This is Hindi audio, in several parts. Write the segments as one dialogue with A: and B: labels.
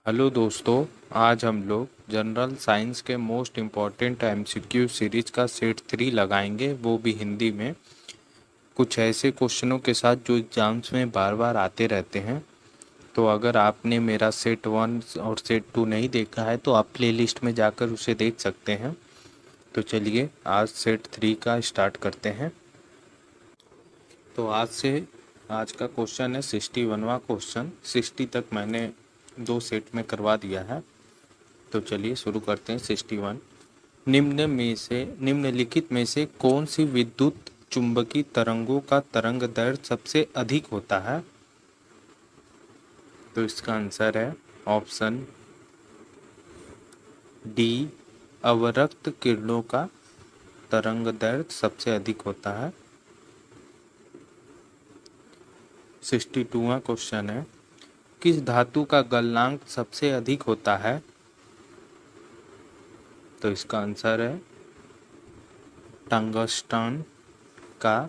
A: हेलो दोस्तों। आज हम लोग जनरल साइंस के मोस्ट इम्पॉर्टेंट एमसीक्यू सीरीज का सेट 3 लगाएंगे, वो भी हिंदी में, कुछ ऐसे क्वेश्चनों के साथ जो एग्ज़ाम्स में बार बार आते रहते हैं। तो अगर आपने मेरा सेट 1 और सेट 2 नहीं देखा है तो आप प्लेलिस्ट में जाकर उसे देख सकते हैं। तो चलिए आज सेट 3 का स्टार्ट करते हैं। तो आज का क्वेश्चन है 61वां क्वेश्चन। 60 तक मैंने 2 सेट में करवा दिया है। तो चलिए शुरू करते हैं। 61, निम्नलिखित में से कौन सी विद्युत चुंबकीय तरंगों का तरंग दैर्ध्य सबसे अधिक होता है? तो इसका आंसर है ऑप्शन डी, अवरक्त किरणों का तरंग दैर्ध्य सबसे अधिक होता है। 62वां क्वेश्चन है, किस धातु का गलनांक सबसे अधिक होता है? तो इसका आंसर है टंगस्टन का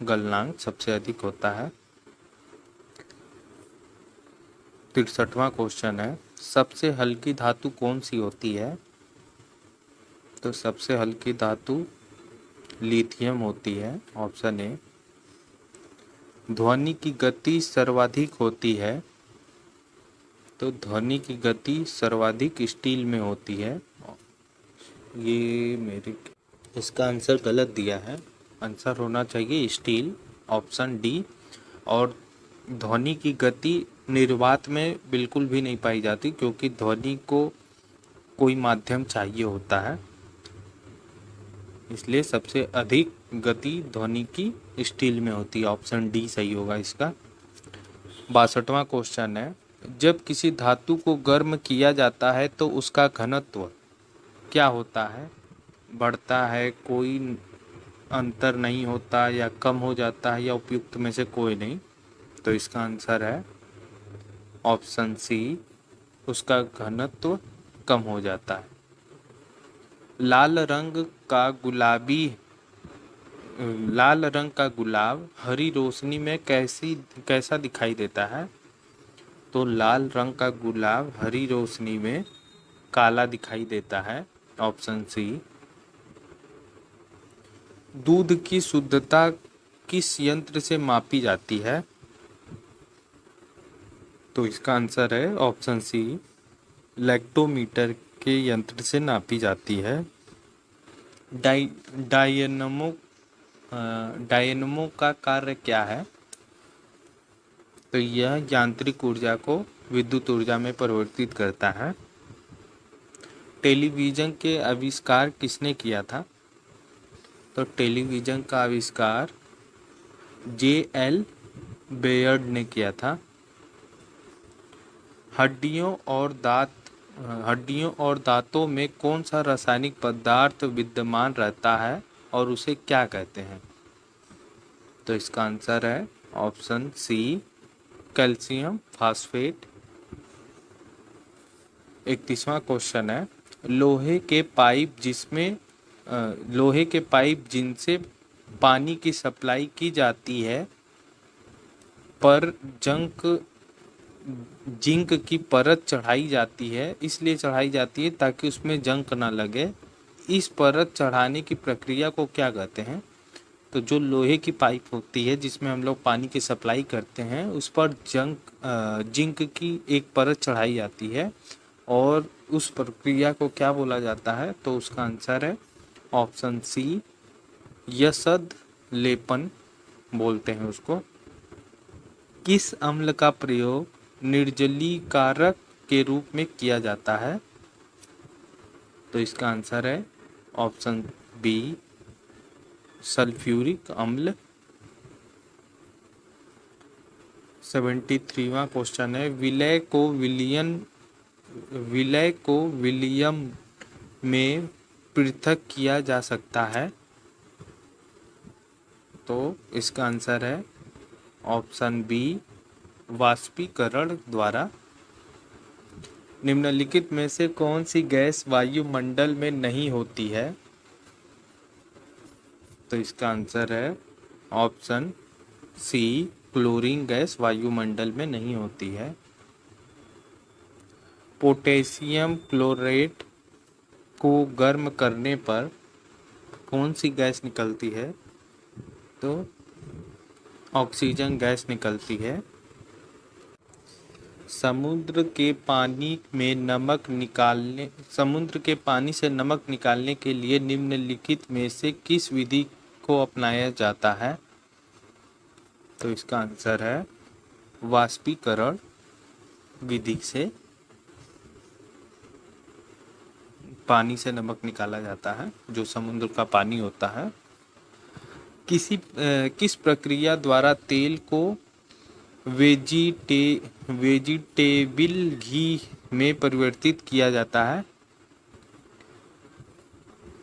A: गलनांक सबसे अधिक होता है। 63वां क्वेश्चन है, सबसे हल्की धातु कौन सी होती है? तो सबसे हल्की धातु लिथियम होती है, ऑप्शन ए। ध्वनि की गति सर्वाधिक होती है, तो ध्वनि की गति सर्वाधिक स्टील में होती है। ये मेरे इसका आंसर गलत दिया है, आंसर होना चाहिए स्टील, ऑप्शन डी। और ध्वनि की गति निर्वात में बिल्कुल भी नहीं पाई जाती, क्योंकि ध्वनि को कोई माध्यम चाहिए होता है, इसलिए सबसे अधिक गति ध्वनि की स्टील में होती है। ऑप्शन डी सही होगा इसका। 62वां क्वेश्चन है, जब किसी धातु को गर्म किया जाता है तो उसका घनत्व क्या होता है? बढ़ता है, कोई अंतर नहीं होता, या कम हो जाता है, या उपयुक्त में से कोई नहीं? तो इसका आंसर है ऑप्शन सी, उसका घनत्व कम हो जाता है। लाल रंग का गुलाब हरी रोशनी में कैसा दिखाई देता है? तो लाल रंग का गुलाब हरी रोशनी में काला दिखाई देता है, ऑप्शन सी। दूध की शुद्धता किस यंत्र से मापी जाती है? तो इसका आंसर है ऑप्शन सी, लैक्टोमीटर के यंत्र से नापी जाती है। डायनमो डायनमो का कार्य क्या है? तो यह यांत्रिक ऊर्जा को विद्युत ऊर्जा में परिवर्तित करता है। टेलीविज़न के आविष्कार किसने किया था? तो टेलीविज़न का आविष्कार जे.एल. बेयर्ड ने किया था। हड्डियों और दांतों में कौन सा रासायनिक पदार्थ विद्यमान रहता है और उसे क्या कहते हैं? तो इसका आंसर है ऑप्शन सी, कैल्शियम फास्फेट। 31वां क्वेश्चन है, लोहे के पाइप जिनसे पानी की सप्लाई की जाती है पर जिंक की परत चढ़ाई जाती है, इसलिए चढ़ाई जाती है ताकि उसमें जंग ना लगे। इस परत चढ़ाने की प्रक्रिया को क्या कहते हैं? तो जो लोहे की पाइप होती है जिसमें हम लोग पानी की सप्लाई करते हैं, उस पर जिंक की एक परत चढ़ाई जाती है, और उस प्रक्रिया को क्या बोला जाता है? तो उसका आंसर है ऑप्शन सी, यशद लेपन बोलते हैं उसको। किस अम्ल का प्रयोग निर्जलीकारक के रूप में किया जाता है? तो इसका आंसर है ऑप्शन बी, सल्फ्यूरिक अम्ल। 73वां क्वेश्चन है, विलय को विलियम में पृथक किया जा सकता है? तो इसका आंसर है ऑप्शन बी, वाष्पीकरण द्वारा। निम्नलिखित में से कौन सी गैस वायुमंडल में नहीं होती है? तो इसका आंसर है ऑप्शन सी, क्लोरीन गैस वायुमंडल में नहीं होती है। पोटेशियम क्लोरेट को गर्म करने पर कौन सी गैस निकलती है? तो ऑक्सीजन गैस निकलती है। समुद्र के पानी से नमक निकालने के लिए निम्नलिखित में से किस विधि को अपनाया जाता है? तो इसका आंसर है वाष्पीकरण विधि से पानी से नमक निकाला जाता है, जो समुद्र का पानी होता है। किस प्रक्रिया द्वारा तेल को वेजिटेबल घी में परिवर्तित किया जाता है?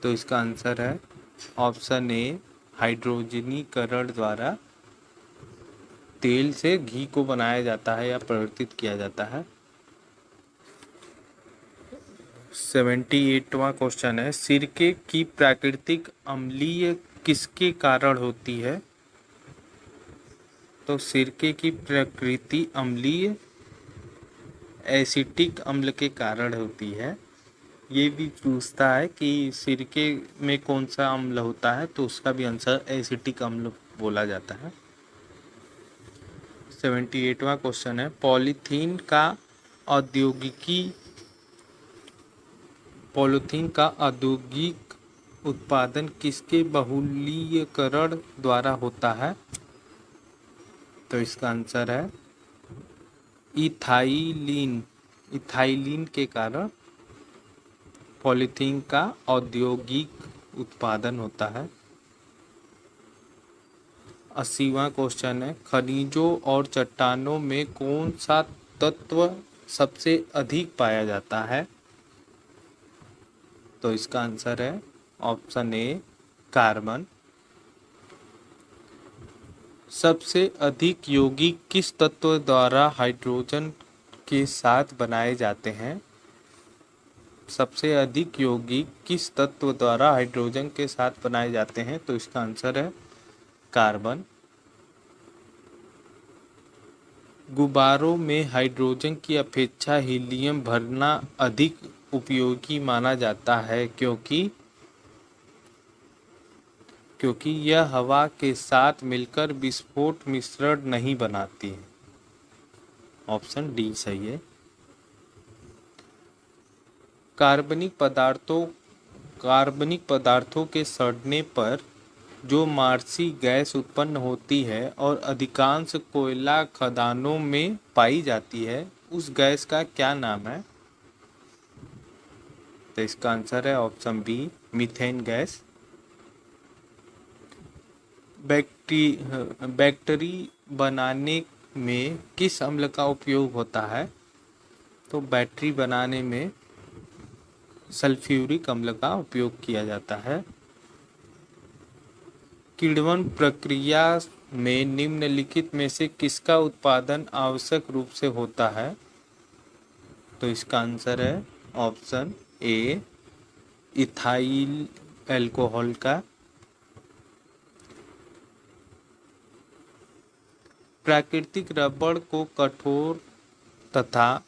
A: तो इसका आंसर है ऑप्शन ए, हाइड्रोजनीकरण द्वारा तेल से घी को बनाया जाता है या परिवर्तित किया जाता है। 78वां क्वेश्चन है, सिरके की प्राकृतिक अम्लीय किसके कारण होती है? तो सिरके की प्रकृति अम्लीय एसिटिक अम्ल के कारण होती है। ये भी पूछता है कि सिरके में कौन सा अम्ल होता है, तो उसका भी आंसर एसिटिक अम्ल बोला जाता है। 78वां क्वेश्चन है, पॉलीथीन का औद्योगिक उत्पादन किसके बहुलकीकरण द्वारा होता है? तो इसका आंसर है इथाइलिन के कारण पॉलीथीन का औद्योगिक उत्पादन होता है। 80वां क्वेश्चन है, खनिजों और चट्टानों में कौन सा तत्व सबसे अधिक पाया जाता है? तो इसका आंसर है ऑप्शन ए, कार्बन। सबसे अधिक यौगिक किस तत्व द्वारा हाइड्रोजन के साथ बनाए जाते हैं? सबसे अधिक यौगिक किस तत्व द्वारा हाइड्रोजन के साथ बनाए जाते हैं? तो इसका आंसर है कार्बन। गुब्बारों में हाइड्रोजन की अपेक्षा हीलियम भरना अधिक उपयोगी माना जाता है, क्योंकि यह हवा के साथ मिलकर विस्फोट मिश्रण नहीं बनाती है। ऑप्शन डी सही है। कार्बनिक पदार्थों के सड़ने पर जो मार्सी गैस उत्पन्न होती है और अधिकांश कोयला खदानों में पाई जाती है, उस गैस का क्या नाम है? तो इसका आंसर है option B, methane gas. Battery बनाने में किस अम्ल का उपयोग होता है? तो बैटरी बनाने में सल्फ्यूरिक अम्ल का उपयोग किया जाता है। किण्वन प्रक्रिया में निम्नलिखित में से किसका उत्पादन आवश्यक रूप से होता है? तो इसका आंसर है ऑप्शन ए, इथाइल अल्कोहल का। प्राकृतिक रबड़ को कठोर तथा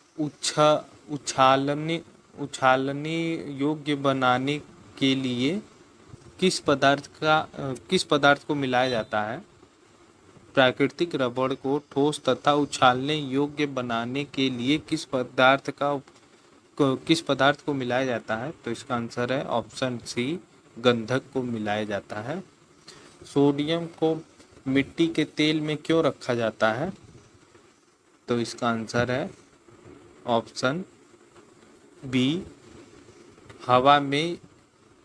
A: उछालने योग्य बनाने के लिए किस पदार्थ को मिलाया जाता है? प्राकृतिक रबड़ को ठोस तथा उछालने योग्य बनाने के लिए किस पदार्थ को मिलाया जाता है? तो इसका आंसर है ऑप्शन सी, गंधक को मिलाया जाता है। सोडियम को मिट्टी के तेल में क्यों रखा जाता है? तो इसका आंसर है ऑप्शन बी, हवा में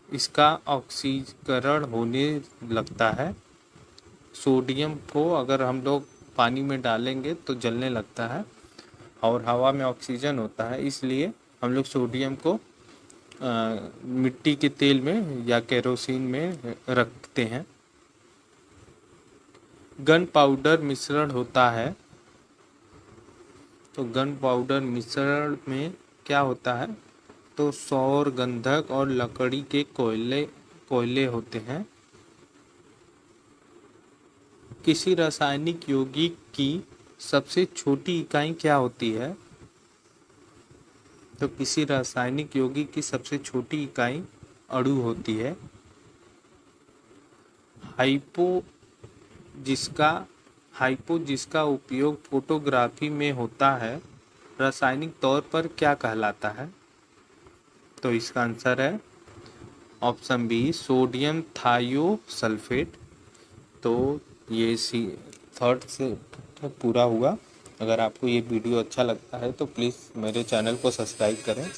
A: इसका ऑक्सीकरण होने लगता है। सोडियम को अगर हम लोग पानी में डालेंगे तो जलने लगता है और हवा में ऑक्सीजन होता है, इसलिए हम लोग सोडियम को मिट्टी के तेल में या केरोसिन में रखते हैं। गन पाउडर मिश्रण होता है, तो गन पाउडर मिश्रण में क्या होता है? तो सौर, गंधक और लकड़ी के कोयले होते हैं। किसी रासायनिक यौगिक की सबसे छोटी इकाई क्या होती है? तो किसी रासायनिक यौगिक की सबसे छोटी इकाई अणु होती है। हाइपो जिसका हाइपो जिसका उपयोग फोटोग्राफी में होता है, रासायनिक तौर पर क्या कहलाता है? तो इसका आंसर है ऑप्शन बी, सोडियम थायोसल्फेट। तो ये थर्ड से पूरा हुआ। अगर आपको ये वीडियो अच्छा लगता है तो प्लीज़ मेरे चैनल को सब्सक्राइब करें।